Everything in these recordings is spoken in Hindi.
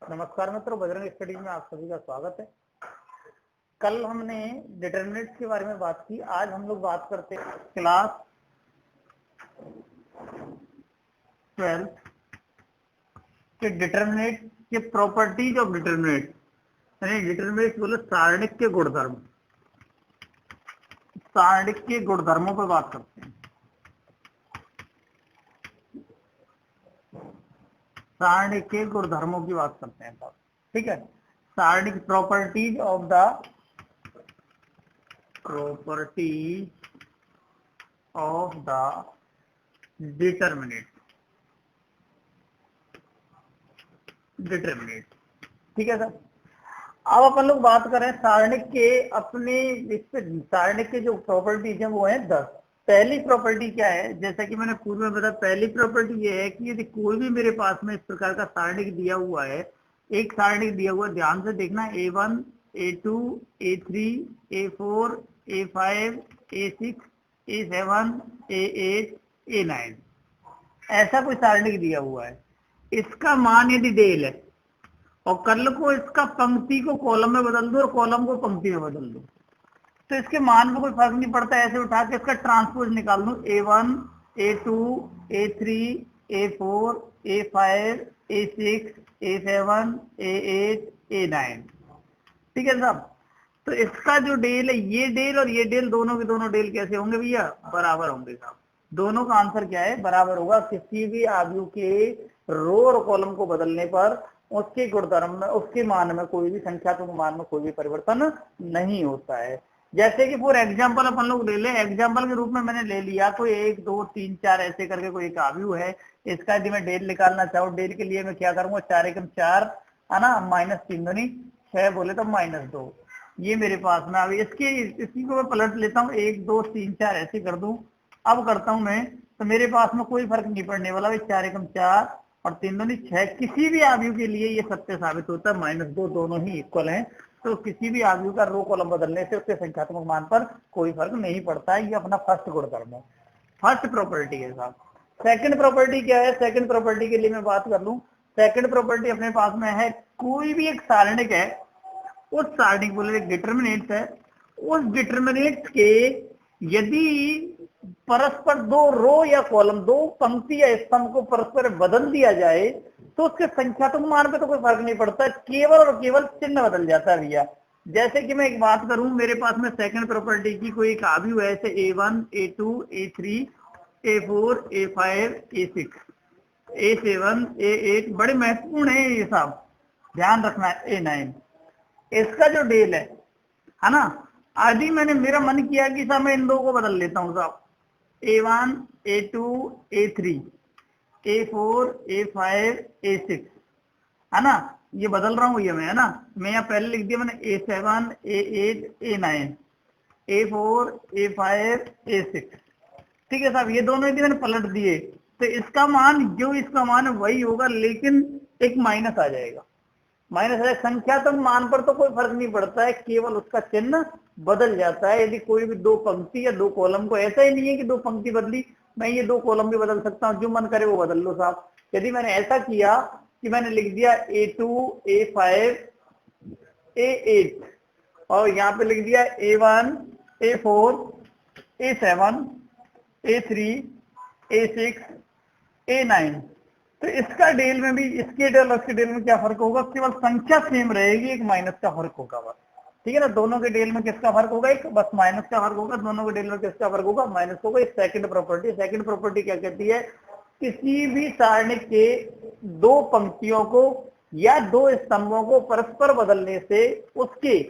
नमस्कार मित्रों, बजरंग स्टडीज में आप सभी का स्वागत है। कल हमने डिटरमिनेंट्स के बारे में बात की। आज हम लोग बात करते हैं क्लास 12 के डिटरमिनेंट के प्रॉपर्टीज ऑफ डिटरमिनेंट, यानी डिटरमिनेंट बोले सारणिक के गुणधर्म, सारणिक के गुणधर्मों पर बात करते हैं। सारणिक के गुणधर्मों की बात करते हैं साहब, ठीक है। सारणिक प्रॉपर्टीज ऑफ द डिटरमिनेंट, ठीक है सर। अब अपन लोग बात करें सारणिक के अपने सारणिक के जो प्रॉपर्टीज हैं वो है 10। पहली प्रॉपर्टी क्या है, जैसा कि मैंने पूर्व में बताया, पहली प्रॉपर्टी ये है कि यदि कोई भी मेरे पास में इस प्रकार का सारणिक दिया हुआ है, एक सारणिक दिया हुआ, ध्यान से देखना, A1, A2, A3, A4, A5, A6, A7, A8, A9, ऐसा कोई सारणिक दिया हुआ है। इसका मान यदि डेल है और कल को इसका पंक्ति को कॉलम में बदल दो और कॉलम को पंक्ति में बदल दो, तो इसके मान में कोई फर्क नहीं पड़ता। ऐसे उठा के इसका ट्रांसपोज निकाल दो, A1, A2, A3, A4, A5, A6, A7, A8, A9, ठीक है साहब। तो इसका जो डेल है, ये डेल और ये डेल, दोनों के दोनों डेल कैसे होंगे भैया? बराबर होंगे साहब। दोनों का आंसर क्या है? बराबर होगा। किसी भी आयु के रो और कॉलम को बदलने पर उसके गुणधर्म में, उसके मान में, कोई भी संख्यात्मक मान में कोई भी परिवर्तन नहीं होता है। जैसे कि फॉर एग्जाम्पल अपन लोग ले ले, एग्जाम्पल के रूप में मैंने ले लिया कोई 1, 2, 3, 4 ऐसे करके कोई एक आयु है। इसका यदि मैं डेल निकालना चाहूँ, डेल के लिए मैं क्या करूंगा? 4 एकम 4 है ना, -3 दूनी 6 बोले तो -2, ये मेरे पास में। अब इसी को मैं पलट लेता हूँ, 1, 2, 3, 4 ऐसे कर दूं। अब करता हूं मैं, तो मेरे पास में कोई फर्क नहीं पड़ने वाला। 4 एकम 4 और 3 दूनी 6, किसी भी आयु के लिए ये सत्य साबित होता है। -2 दोनों ही इक्वल हैं, तो किसी भी आयु का रो कॉलम बदलने से उसके संख्यात्मक मान पर कोई फर्क नहीं पड़ता है। ये अपना फर्स्ट गुणधर्म है, फर्स्ट प्रॉपर्टी है साहब। सेकंड प्रॉपर्टी क्या है? सेकंड प्रॉपर्टी के लिए मैं बात कर लूं। सेकंड प्रॉपर्टी अपने पास में है, कोई भी एक सारणिक है, उस सारणिक बोले डिटरमिनेंट है, उस डिटरमिनेंट के यदि परस्पर दो रो या कॉलम, दो पंक्ति या स्तंभ को परस्पर बदल दिया जाए तो उसके संख्यात्मक मान पे तो कोई फर्क नहीं पड़ता, केवल और केवल चिन्ह बदल जाता है भैया। जैसे कि मैं एक बात करूं, मेरे पास में सेकंड प्रॉपर्टी की कोई एक आयु है, जैसे A1, A2, A3, A4, A5, A6, A7, A8, बड़े महत्वपूर्ण है ये सब, ध्यान रखना है। A9, इसका जो डेल है ना, आदि मैंने मेरा मन किया कि साहब मैं इन दो को बदल लेता हूँ साहब, A1, A2, A3, A4, A5, A6, है ना, ये बदल रहा हूँ ये मैं, है ना। मैं यहाँ पहले लिख दिया मैंने A7, A8, A9, A4, A5, A6, ठीक है साहब। ये दोनों यदि मैंने पलट दिए तो इसका मान, जो इसका मान है वही होगा, लेकिन एक माइनस आ जाएगा। माइनस है, संख्यात्मक मान पर तो कोई फर्क नहीं पड़ता है, केवल उसका चिन्ह बदल जाता है। यदि कोई भी दो पंक्ति या दो कॉलम को, ऐसा ही नहीं है कि दो पंक्ति बदली, मैं ये दो कॉलम भी बदल सकता हूँ, जो मन करे वो बदल लो साहब। यदि मैंने ऐसा किया कि मैंने लिख दिया A2, A5, A8 और यहाँ पे लिख दिया A1, A4, A7, A3, A6, A9, तो इसका डेल में भी, इसके डेल और इसके डेल में क्या फर्क होगा? केवल संख्या सेम रहेगी, एक माइनस का फर्क होगा बस, ठीक है ना। दोनों के डेल में किसका फर्क होगा? एक बस माइनस का फर्क होगा। दोनों के डेल में किसका फर्क होगा? माइनस होगा। इस सेकंड प्रॉपर्टी, सेकंड प्रॉपर्टी क्या कहती है? किसी भी सारणिक के दो पंक्तियों को या दो स्तंभों को परस्पर बदलने से उसके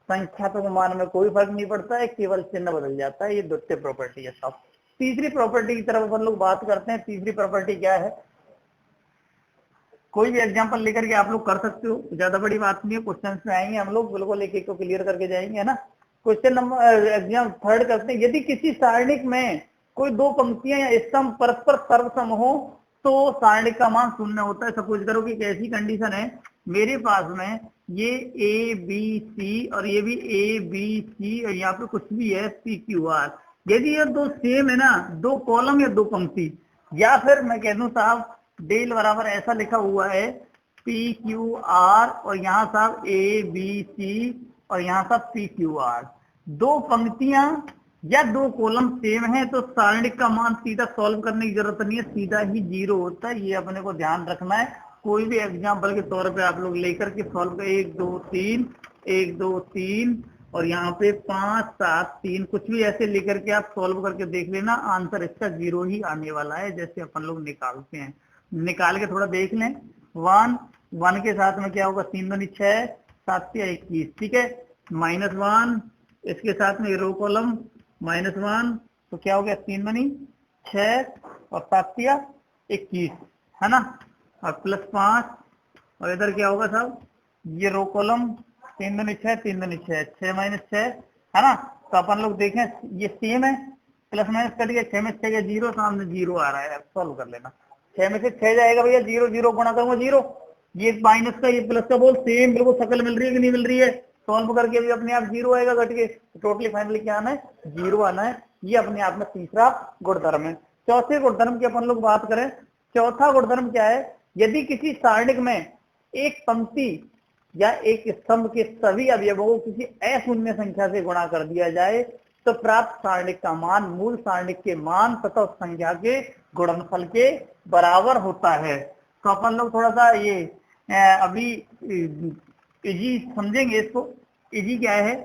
संख्यात्मक मान में कोई फर्क नहीं पड़ता है, केवल चिन्ह बदल जाता है। ये द्वितीय प्रॉपर्टी है साहब। तीसरी प्रॉपर्टी की तरफ अपन लोग बात करते हैं। तीसरी प्रॉपर्टी क्या है? कोई भी एग्जांपल लेकर के आप लोग कर सकते हो, ज्यादा बड़ी बात नहीं है। क्वेश्चन में आएंगे हम लोग, बिल्कुल एक एक को क्लियर करके जाएंगे, है ना। क्वेश्चन नंबर एग्जाम थर्ड करते हैं। यदि किसी सारणिक में कोई दो पंक्तियां या स्तंभ परस्पर सर्वसम हो तो सारणिक का मान शून्य होता है। सपोज करो कि कैसी कंडीशन है, मेरे पास में ये ABC और ये भी ABC और यहाँ पे कुछ भी है PQR। यदि ये दो सेम है ना, दो कॉलम या दो पंक्ति, या फिर मैं कह दूं साहब डेल बराबर ऐसा लिखा हुआ है पी क्यू आर और यहाँ साहब ए बी सी और यहाँ साहब पी क्यू आर। दो पंक्तियां या दो कॉलम सेम है तो सारणिक का मान सीधा सॉल्व करने की जरूरत नहीं है, सीधा ही 0 होता है। ये अपने को ध्यान रखना है। कोई भी एग्जाम्पल के तौर पे आप लोग लेकर के सॉल्व कर 1 2 3 1 2 3 और यहाँ पे 5 7 3 कुछ भी ऐसे लेकर के आप सॉल्व करके देख लेना, आंसर इसका 0 ही आने वाला है जैसे अपन लोग निकालते हैं। निकाल के थोड़ा देख लें। 1 के साथ में क्या होगा, 3 दूनी 6 7 से 21, ठीक है। -1 इसके साथ में रो कॉलम -1 तो क्या हो गया, 3 दूनी 6 और 7 से 21 है ना, और +5 और इधर क्या होगा साहब, ये रो कॉलम 3 दूनी 6 3 दूनी 6 6 - 6 है ना। तो अपन लोग देखें ये सेम है, प्लस माइनस कट गया, 6 में 6 गया 0, सामने 0 आ रहा है, सॉल्व कर लेना। 6 में से 6 जाएगा भैया 0 0 गुणा करूंगा 0, ये माइनस का ये प्लस का बोल सेम बिल्कुल शक्ल मिल रही है कि नहीं मिल रही है, सॉल्व करके भी अपने आप 0 आएगा घट के, टोटली फाइनली क्या आना है 0 आना है। ये अपने आप में तीसरा गुणधर्म है। चौथे गुणधर्म की अपन लोग बात करें, चौथा गुणधर्म क्या है, यदि किसी सारणिक में एक पंक्ति या एक स्तंभ के सभी अवयवों को किसी अशून्य संख्या से गुणा कर दिया जाए तो प्राप्त सारणिक का मान मूल सारणिक के मान तथा उस संख्या के गुणनफल के बराबर होता है। तो अपन लोग थोड़ा सा ये अभी इजी समझेंगे इसको। इजी क्या है,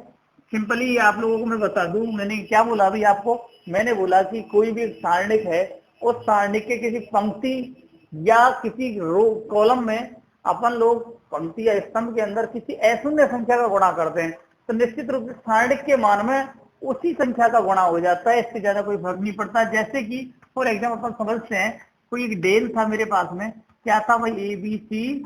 सिंपली आप लोगों को मैं बता दूं, मैंने क्या बोला अभी आपको, मैंने बोला कि कोई भी सारणिक है, उस सारणिक के किसी पंक्ति या किसी रो कॉलम में अपन लोग पंक्ति या स्तंभ के अंदर किसी अशून्य संख्या का गुणा करते हैं तो निश्चित रूप से सारणिक के मान में उसी संख्या का गुणा हो जाता है, इससे ज्यादा कोई फर्क नहीं पड़ता। जैसे कि फॉर एग्जाम्पल अपन समझते हैं, कोई एक डेल था मेरे पास में, क्या था भाई, ABCDEFGHI,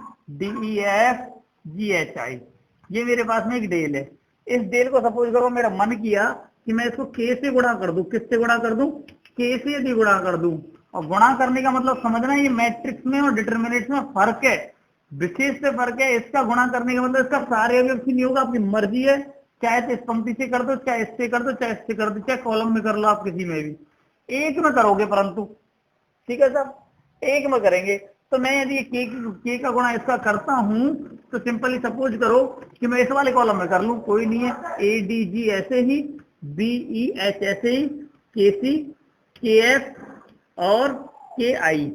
ये मेरे पास में एक डेल है। इस डेल को सपोज करो मेरा मन किया कि मैं इसको K से गुणा कर दूं, किससे गुणा कर दूं, K से यदि गुणा कर दूं, और गुणा करने का मतलब समझना ये मैट्रिक्स में और डिटरमिनेंट में फर्क है, विशेष से फर्क है। इसका गुणा करने का मतलब इसका सारे अवयव से नहीं होगा, आपकी मर्जी है, चाहे तो इस पंक्ति से कर दो, चाहे इससे कर दो, चाहे इससे कर दो, चाहे कॉलम में कर लो, आप किसी में भी एक में करोगे, परंतु ठीक है सर, एक में करेंगे। तो मैं यदि के का गुणा इसका करता हूं तो सिंपली सपोज करो कि मैं इस वाले कॉलम में कर लूं, कोई नहीं है, ADG ऐसे ही, BEH ऐसे ही, KC KF और KI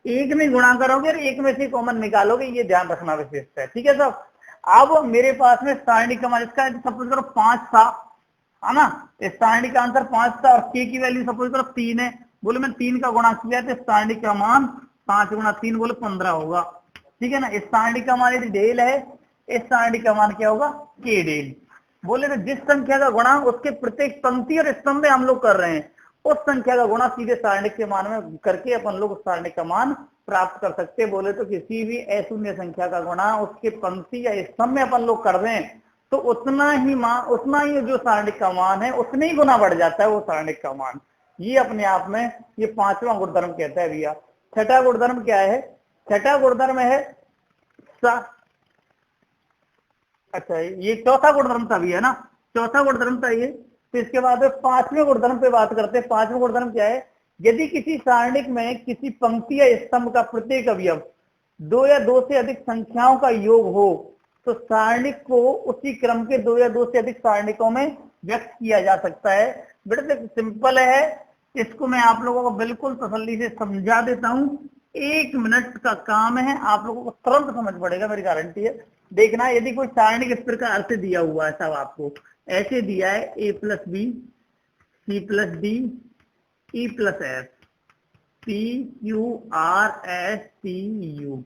एक में गुणा करोगे और एक में से कॉमन निकालोगे, ये ध्यान रखना विशेष है, ठीक है साहब। अब मेरे पास में सारणी का मान इसका सपोज करो 5 था, है ना, इस सारणी का आंसर 5 था और के की वैल्यू सपोज करो 3 है, बोले मैं 3 का गुणा किया तो सारणी का मान 5 गुणा 3 बोले 15 होगा, ठीक है ना। इस सारणी का मान यदि डेल है, इस सारणी का मान क्या होगा, के डेल। बोले तो जिस संख्या का गुणा उसके प्रत्येक पंक्ति और स्तंभ में हम लोग कर रहे हैं, उस संख्या का गुणा सीधे सारणिक के मान में करके अपन लोग उस सारणिक का मान प्राप्त कर सकते हैं। बोले तो किसी भी अशून्य संख्या का गुणा उसके पंक्ति या स्तंभ में अपन लोग कर दें तो उतना ही जो सारणिक का मान है उतने ही गुना बढ़ जाता है वो सारणिक का मान। ये अपने आप में ये पांचवा गुणधर्म कहता है भैया। छठा गुणधर्म क्या है, छठा गुणधर्म है अच्छा ये चौथा गुणधर्म था भी है ना, चौथा गुणधर्म था ये। तो इसके बाद पांचवें गुणधर्म पे बात करते हैं। पांचवें गुणधर्म क्या है, यदि किसी सारणिक में किसी पंक्ति या स्तंभ का प्रत्येक अवयव 2 या 2 से अधिक संख्याओं का योग हो तो सारणिक को उसी क्रम के 2 या 2 से अधिक सारणिकों में व्यक्त किया जा सकता है। बेटा सिंपल है, इसको मैं आप लोगों को बिल्कुल तसल्ली से समझा देता हूं, 1 मिनट का काम है, आप लोगों को तुरंत समझ पड़ेगा, मेरी गारंटी है। देखना, यदि कोई सारणिक इस प्रकार से दिया हुआ है, सब आपको ऐसे दिया है, A + B C + D E + F P Q R S T U,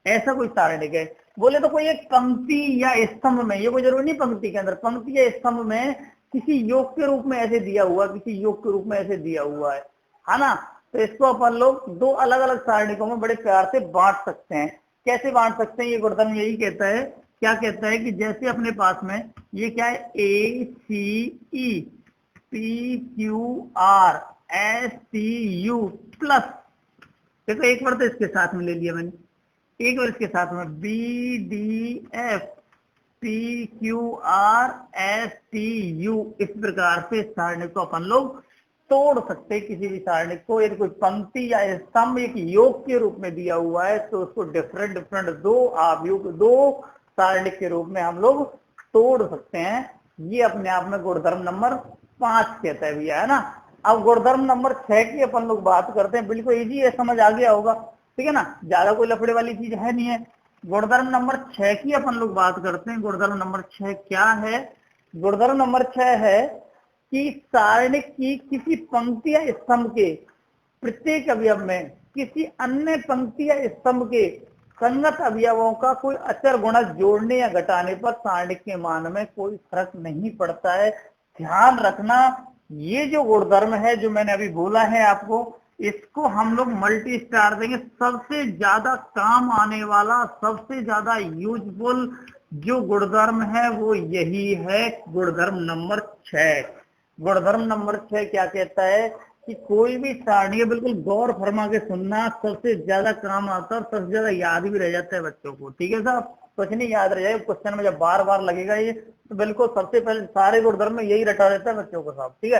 ऐसा कोई सारणिक है। बोले तो कोई एक पंक्ति या स्तंभ में, ये कोई जरूरी नहीं पंक्ति के अंदर, पंक्ति या स्तंभ में किसी योग के रूप में ऐसे दिया हुआ, किसी योग के रूप में ऐसे दिया हुआ है ना। तो इसको अपन लोग 2 अलग अलग सारणिकों में बड़े प्यार से बांट सकते हैं। कैसे बांट सकते हैं, ये गुणधर्म यही कहता है, क्या कहता है कि जैसे अपने पास में ये क्या है, A C E P Q R S T U plus, देखो एक बार तो इसके साथ में ले लिया मैंने, एक बार इसके साथ में B D F P Q R S T U, इस प्रकार से सारणी को अपन लोग तोड़ सकते किसी भी सारणिक को। यदि कोई पंक्ति या स्तंभ एक योग के रूप में दिया हुआ है तो उसको डिफरेंट डिफरेंट दो आव्यूह, दो सारणिक के रूप में हम लोग तोड़ सकते हैं। ये अपने आप में गुणधर्म नंबर 5 कहता है भैया, है ना। अब गुणधर्म नंबर 6 की अपन लोग बात करते हैं। बिल्कुल इजी है, समझ आ गया होगा, ठीक है ना, ज्यादा कोई लफड़े वाली चीज है नहीं है। गुणधर्म नंबर 6 की अपन लोग बात करते हैं। गुणधर्म नंबर 6 क्या है? गुणधर्म नंबर 6 है कि सारणिक की किसी पंक्ति या स्तंभ के प्रत्येक अवयव में किसी अन्य पंक्ति या स्तंभ के संगत अवयवों का कोई अचर गुणज जोड़ने या घटाने पर सारणिक के मान में कोई फर्क नहीं पड़ता है। ध्यान रखना, ये जो गुणधर्म है जो मैंने अभी बोला है आपको, इसको हम लोग मल्टी स्टार देंगे। सबसे ज्यादा काम आने वाला, सबसे ज्यादा यूजफुल जो गुणधर्म है वो यही है, गुणधर्म नंबर 6। गुणधर्म नंबर 6 क्या कहता है कि कोई भी सारणी, बिल्कुल गौर फरमा के सुनना, सबसे ज्यादा काम आता है और सबसे ज्यादा याद भी रह जाता है बच्चों को, ठीक है साहब। कुछ नहीं याद रह जाएगा क्वेश्चन में, जब बार बार लगेगा ये तो बिल्कुल सबसे पहले सारे गुणधर्म में यही रटा रहता है बच्चों को साहब, ठीक है।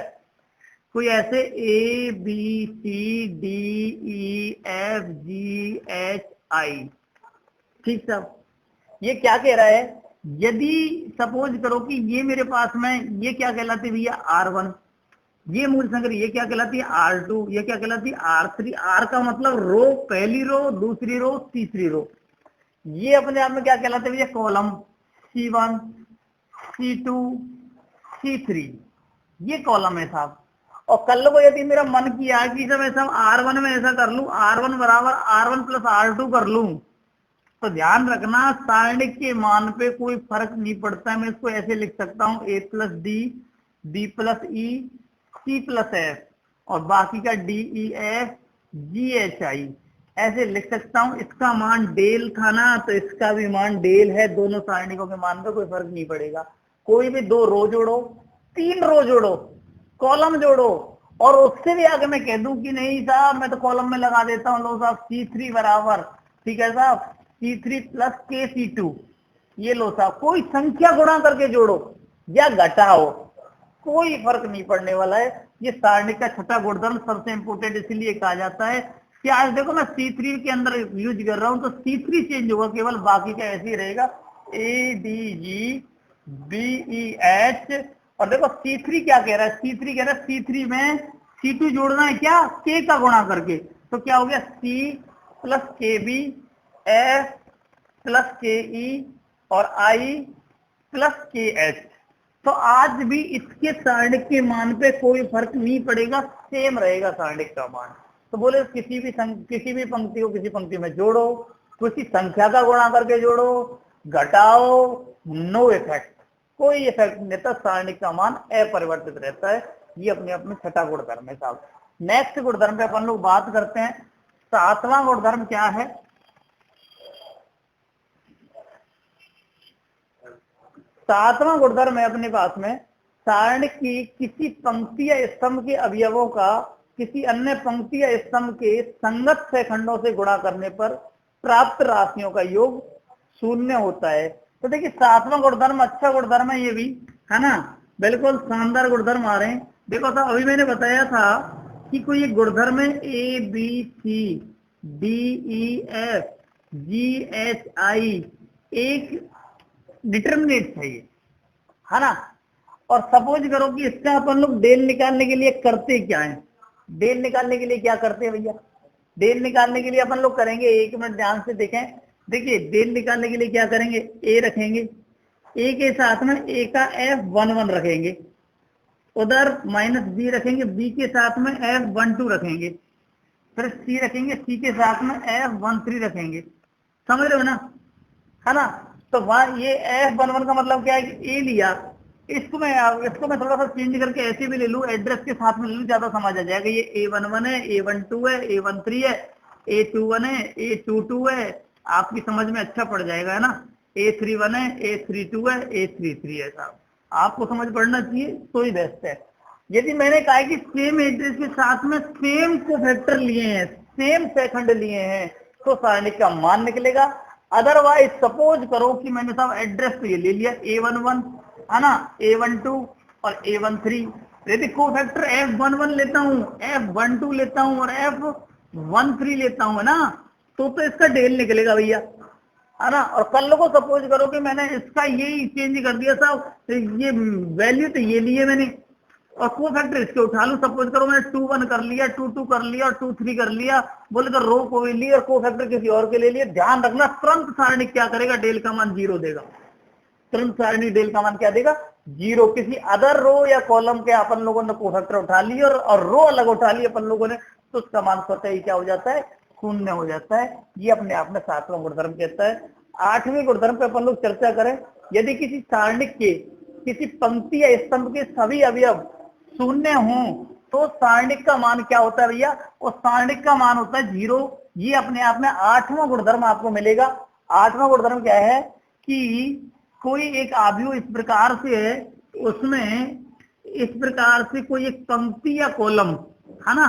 कोई ऐसे A B C D E F G H I, ठीक साहब। ये क्या कह रहा है? यदि सपोज करो कि ये मेरे पास में ये क्या कहलाती है भैया? R1, ये मूल संख्या ये क्या कहलाती है? R2, ये क्या कहलाती है? R3। R का मतलब रो, पहली रो, दूसरी रो, तीसरी रो। ये अपने आप में क्या कहलाते हैं भैया? कॉलम। C1, C2, C3, ये कॉलम है साहब। और कल को यदि मेरा मन किया कि सब ऐसा R1 में ऐसा कर लूं, R1 बराबर R1 प्लस R2 कर लूं, तो ध्यान रखना सारणिक के मान पे कोई फर्क नहीं पड़ता है। मैं इसको ऐसे लिख सकता हूँ A plus D, B plus E, C plus F, और बाकी का D E F G H I, ऐसे लिख सकता हूँ। इसका मान डेल था ना, तो इसका भी मान डेल है। दोनों सारणिकों के मान पे कोई फर्क नहीं पड़ेगा। कोई भी 2 रो जोड़ो, 3 रो जोड़ो, कॉलम जोड़ो, और उससे भी आगे मैं कह दूं कि नहीं साहब मैं तो कॉलम में लगा देता हूँ, लो साहब C3 बराबर, ठीक है साहब, C3 प्लस KC2, ये लो साहब, कोई संख्या गुणा करके जोड़ो या घटाओ, कोई फर्क नहीं पड़ने वाला है। ये सारणिक का छठा गुणधर्म सबसे इंपोर्टेंट इसलिए कहा जाता है कि आज देखो मैं C3 के अंदर यूज कर रहा हूं तो C3 चेंज होगा केवल, बाकी का ऐसे ही रहेगा ADGBEH। और देखो C3 क्या कह रहा है? C3 कह रहा है C3 में C2 जोड़ना है क्या? K का गुणा करके, तो क्या हो गया? C plus KB, F plus KE और I प्लस KH। तो आज भी इसके सारणिक के मान पे कोई फर्क नहीं पड़ेगा, सेम रहेगा सारणिक का मान। तो बोले किसी भी पंक्ति को किसी पंक्ति में जोड़ो, किसी संख्या का गुणा करके जोड़ो, घटाओ, नो इफेक्ट, कोई इफेक्ट नहीं रहता, सारणिक का मान अपरिवर्तित रहता है। ये अपने आप में छठा गुणधर्म है साहब। नेक्स्ट गुणधर्म पे अपन लोग बात करते हैं। 7वां गुणधर्म क्या है? 7वां गुणधर्म है अपने पास में, सारणिक की किसी पंक्ति या स्तंभ के अवयवों का किसी अन्य पंक्ति या स्तंभ के संगत सेखंडों से गुणा करने पर प्राप्त राशियों का योग 0 होता है। तो देखिए 7वां गुणधर्म अच्छा गुणधर्म है ये भी, है ना, बिल्कुल शानदार गुणधर्म आ रहे हैं। देखो साहब अभी मैंने बताया था कि कोई एक गुणधर्म है ABCDEFGHI, एक डिटर्मिनेट है ये, है ना। और सपोज करो कि इसका अपन लोग डेल निकालने के लिए करते क्या है? डेल निकालने के लिए क्या करते हैं भैया? डेल निकालने के लिए अपन लोग करेंगे, 1 मिनट ध्यान से देखें। देखिए डेल निकालने के लिए क्या करेंगे? A रखेंगे, A के साथ में A का F11 रखेंगे, उधर माइनस B रखेंगे, B के साथ में F12 रखेंगे, फिर C रखेंगे, C के साथ में F13 रखेंगे। समझ रहे हो ना, है ना। तो वहां ये F11 का मतलब क्या है कि A लिया, इसको मैं थोड़ा सा चेंज करके ऐसे भी ले लूं, एड्रेस के साथ में ले लूं, ज्यादा समझ आ जाएगा। ये A11 है, A12 है, A13 है, A21 है, A22 है, आपकी समझ में अच्छा पड़ जाएगा, है ना। A31 है, A32 है, A33 है साहब, आपको समझ पड़ना चाहिए तो ही बेस्ट है। यदि मैंने कहा कि सेम एड्रेस के साथ में सेम को फैक्टर लिए हैं, सेम सेकंड लिए हैं, तो सारणिक का मान निकलेगा। अदरवाइज सपोज करो कि मैंने साहब एड्रेस तो ये ले लिया A11, है ना, A12 और A13, यदि कोफैक्टर F11 लेता हूँ, F12 लेता हूँ और F13 लेता हूँ ना, तो इसका डेल निकलेगा भैया, है ना। और कल को सपोज करो कि मैंने इसका ये चेंज कर दिया साहब, तो ये वैल्यू तो ये लिए मैंने और कोफैक्टर इसके उठा लूं, सपोज करो मैंने 2-1 कर लिया, 2-2 कर लिया और 2-3 कर लिया, बोले तो रो को भी लिया और कोफैक्टर किसी और के ले लिया। ध्यान रखना तुरंत सारणी क्या करेगा, डेल का मान 0 देगा। तुरंत सारणी डेल का मान क्या देगा, 0। किसी अदर रो या कॉलम के अपन लोगों ने कोफैक्टर उठा ली और रो अलग उठा ली अपन लोगों ने, तो उसका मान स्वतः ही क्या हो जाता है, 0 हो जाता है। ये अपने आप में 7वां गुणधर्म कहता है। 8वें गुणधर्म पे अपन लोग चर्चा करें। यदि किसी सारणिक के किसी पंक्ति या स्तंभ के सभी अवयव 0 हों तो सारणिक का मान क्या होता है भैया, उस सारणिक का मान होता है 0। ये अपने आप में 8वां गुणधर्म आपको मिलेगा। 8वां गुणधर्म क्या है कि कोई एक अवयव इस प्रकार से है, उसमें इस प्रकार से कोई एक पंक्ति या कॉलम है ना,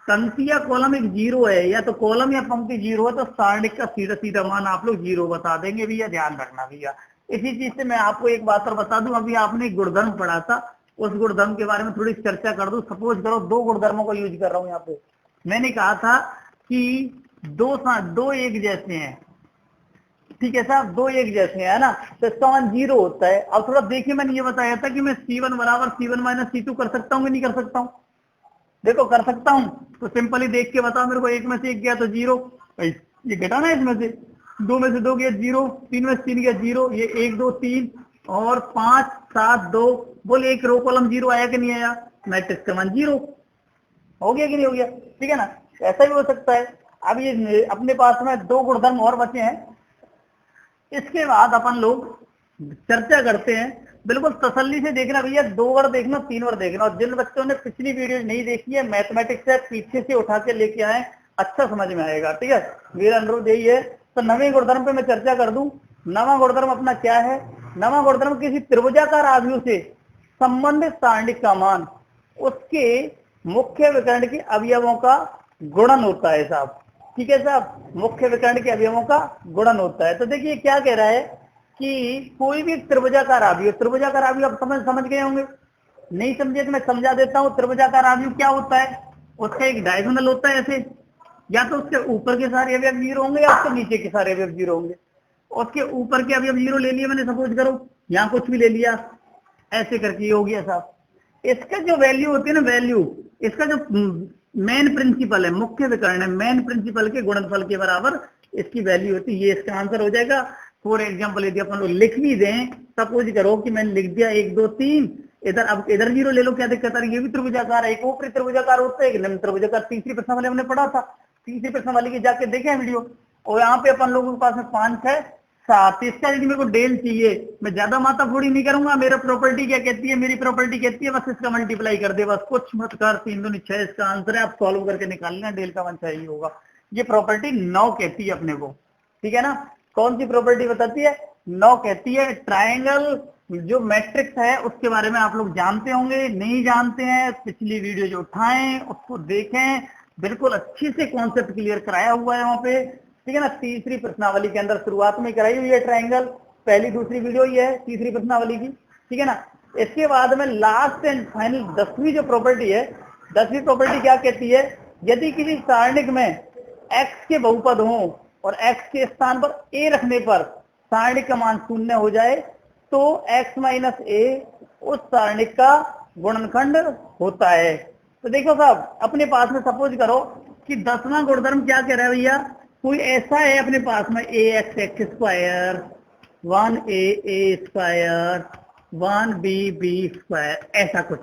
पंक्ति या कॉलम एक 0 है, या तो कॉलम या पंक्ति 0 है, तो सारणिक का सीधा सीधा मान आप लोग 0 बता देंगे भैया। ध्यान रखना भैया। इसी चीज से मैं आपको एक बात और बता दूं, अभी आपने गुणधर्म पढ़ा था, उस गुणधर्म के बारे में थोड़ी चर्चा कर दूं। सपोज करो 2 गुणधर्मों को यूज कर रहा हूं यहाँ पे। मैंने कहा था कि दो एक जैसे हैं, ठीक है साहब, 2 एक जैसे है ना, तो इसका मान 0 होता है। अब थोड़ा देखिए, मैंने ये बताया था कि मैं C1 बराबर C1 माइनस C2 कर सकता हूँ कि नहीं कर सकता हूँ। देखो कर सकता हूँ, तो सिंपली देख के बताओ मेरे को। 1 में से 1 गया तो 0, ये घटा ना, इसमें से 2 में से 2 गया 0, 3 में से 3 गया 0, ये 1 2 3 और 5 7 2, बोले एक रो कॉलम 0 आया कि नहीं आया, मैट्रिक्स का मान 0 हो गया कि नहीं हो गया, ठीक है ना। ऐसा भी हो सकता है। अब ये अपने पास में 2 गुणधर्म और बचे हैं। इसके बाद अपन लोग चर्चा करते हैं। बिल्कुल तसल्ली से देखना भैया, 2 बार देखना, 3 बार देखना। और जिन बच्चों ने पिछली वीडियो नहीं देखी है, मैथमेटिक्स है, पीछे से उठा के लेके आए, अच्छा समझ में आएगा, ठीक है। मेरा अनुरोध यही है। तो 9वें गुणधर्म पे मैं चर्चा कर दूं। 9वां गुणधर्म अपना क्या है, 9वां गुणधर्म किसी त्रिभुजाकार आव्यूह से संबंधित सारणिक का मान उसके मुख्य विकर्ण के अवयवों का गुणन होता है साहब, ठीक है साहब, मुख्य विकर्ण के अवयवों का गुणन होता है। तो देखिए क्या कह रहा है कि कोई भी त्रिभुजाकार आव्यूह, त्रिभुजाकार आव्यूह आप समझ गए होंगे, नहीं समझे तो मैं समझा देता हूँ। त्रिभुजाकार आव्यूह क्या होता है, उसका एक डायगोनल होता है ऐसे, या तो उसके ऊपर के सारे अवयव 0 होंगे या उसके नीचे के सारे अवयव 0 होंगे। उसके ऊपर के अवयव 0 ले लिए मैंने, सपोज करो यहाँ कुछ भी ले लिया, ऐसे करके ये हो गया साहब। इसका जो वैल्यू होती है ना, वैल्यू, इसका जो मेन प्रिंसिपल है, मुख्य विकर्ण है, मेन प्रिंसिपल के गुणनफल के बराबर इसकी वैल्यू होती है। ये इसका आंसर हो जाएगा। फॉर एग्जाम्पल यदि अपन लोग लिख भी दें, सपोज करो कि मैंने लिख दिया 1 2 3, इधर अब इधर 0 ले लो, क्या दिक्कत है, ये भी त्रिभुजाकार है। एक ऊपरी त्रिभुजाकार होता है, एक निम्न त्रिभुजाकार। तीसरी प्रश्न वाले हमने पढ़ा था, तीसरी प्रश्न वाली की जाके देखें वीडियो। और यहाँ पे अपन लोगों के पास में 5 6 7, इसका यदि मेरे को डेल चाहिए, मैं ज्यादा माता फोड़ी नहीं करूंगा। मेरा प्रॉपर्टी क्या कहती है, मेरी प्रॉपर्टी कहती है बस इसका मल्टीप्लाई कर दे, बस कुछ मत कर। 3 दूनी 6 इसका आंसर है, आप सॉल्व करके निकाल लेना, डेल का मान 6 ही होगा। ये प्रॉपर्टी 9 कहती है अपने को, ठीक है ना। कौन सी प्रॉपर्टी बताती है, 9 कहती है। ट्राइंगल जो मैट्रिक्स है उसके बारे में आप लोग जानते होंगे, नहीं जानते हैं पिछली वीडियो जो उठाएं उसको देखें, बिल्कुल अच्छी से कॉन्सेप्ट क्लियर कराया हुआ है वहां पे, ठीक है ना। तीसरी प्रश्नावली के अंदर शुरुआत में कराई हुई है ट्राइंगल, पहली दूसरी वीडियो ही है तीसरी प्रश्नावली की, ठीक है ना। इसके बाद में लास्ट एंड फाइनल 10वीं जो प्रॉपर्टी है, 10वीं प्रॉपर्टी क्या कहती है, यदि किसी सारणिक में x के बहुपद हो और x के स्थान पर a रखने पर सारणिक का मान 0 हो जाए तो x माइनस a उस सारणिक का गुणनखंड होता है। तो देखो साहब, अपने पास में सपोज करो कि 10वां गुणधर्म क्या कह रहा है भैया, कोई ऐसा है अपने पास में ax x square, 1a a square, 1b b square, ऐसा कुछ,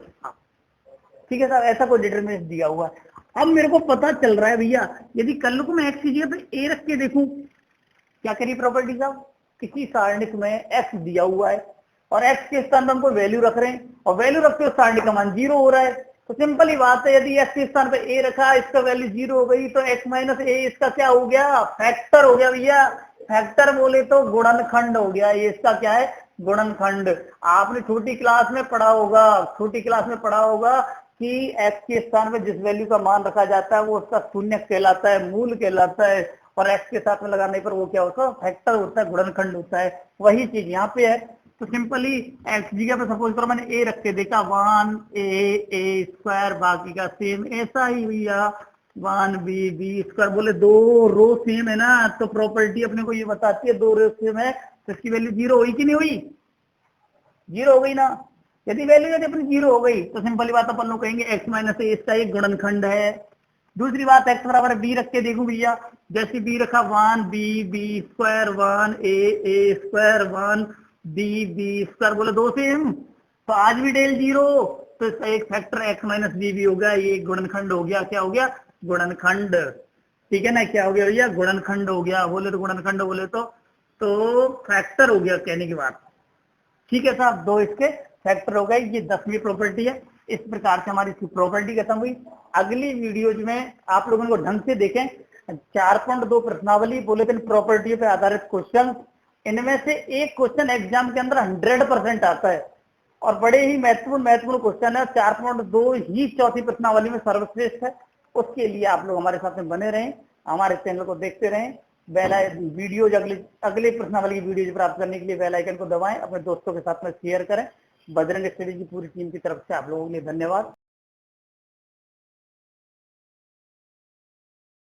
ठीक है साहब, ऐसा कोई डिटरमिनेंट दिया हुआ है। अब मेरे को पता चल रहा है भैया, यदि कल को मैं x की जगह पे a रख के देखूं, क्या करी प्रॉपर्टी साहब, किसी सारणिक में x दिया हुआ है और x के स्थान पर हम कोई वैल्यू रख रहे हैं और वैल्यू रखते हुए सारणिक का मान 0 हो रहा है। तो सिंपल ही बात है, यदि x के स्थान पर a रखा, इसका वैल्यू 0 हो गई, तो x माइनस a इसका क्या हो गया, फैक्टर हो गया भैया। फैक्टर बोले तो गुणनखंड हो गया, ये इसका क्या है, गुणनखंड। आपने छोटी क्लास में पढ़ा होगा, छोटी क्लास में पढ़ा होगा कि x के स्थान पर जिस वैल्यू का मान रखा जाता है वो उसका शून्य कहलाता है, मूल कहलाता है, और x के साथ में लगाने पर वो क्या होता है, फैक्टर होता है, गुणनखंड होता है। वही चीज यहाँ पे है। तो सिंपली एक्स की जगह पे सपोज करो मैंने ए रख के देखा 1 ए स्क्वायर, बाकी का सेम ऐसा ही भैया 1 बी स्क्वायर। बोले दो रो सेम है ना, तो प्रॉपर्टी अपने को ये बताती है दो रो सेम है तो इसकी वैल्यू 0 हुई कि नहीं हुई? 0 हो गई ना। यदि वैल्यू यदि अपनी 0 हो गई तो सिंपली बात अपन लोग कहेंगे एक्स माइनस ए इसका एक गुणनखंड है। दूसरी बात एक्स बराबर बी रख के देखूं भैया, जैसे बी रखा 1 बी स्क्वायर 1 ए स्क्वायर 1 बी स्क्वायर, बोले दो सेम तो आज भी डेल 0, तो इसका एक फैक्टर एक्स माइनस बी भी हो गया, ये एक गुणनखंड हो गया। क्या हो गया? गुणनखंड। ठीक है ना, क्या हो गया भैया? गुणनखंड हो गया। बोले तो गुणनखंड बोले तो फैक्टर हो गया कहने की बात। ठीक है साहब, दो इसके फैक्टर हो गए। ये 10वीं प्रॉपर्टी है। इस प्रकार से हमारी इसकी प्रॉपर्टी खत्म हुई। अगली वीडियोज में आप लोगों को ढंग से देखें 4.2 प्रश्नावली बोले थे प्रॉपर्टी पे आधारित क्वेश्चन, इनमें से एक क्वेश्चन एग्जाम के अंदर 100% आता है और बड़े ही महत्वपूर्ण क्वेश्चन है। 4.2 ही चौथी प्रश्नावली में सर्वश्रेष्ठ है। उसके लिए आप लोग हमारे साथ में बने रहें, हमारे चैनल को देखते रहें। वीडियोज अगले प्रश्नावली की वीडियोज प्राप्त करने के लिए बेल आइकन को दबाएं, अपने दोस्तों के साथ में शेयर करें। बजरंग स्टडी की पूरी टीम की तरफ से आप लोगों के लिए धन्यवाद।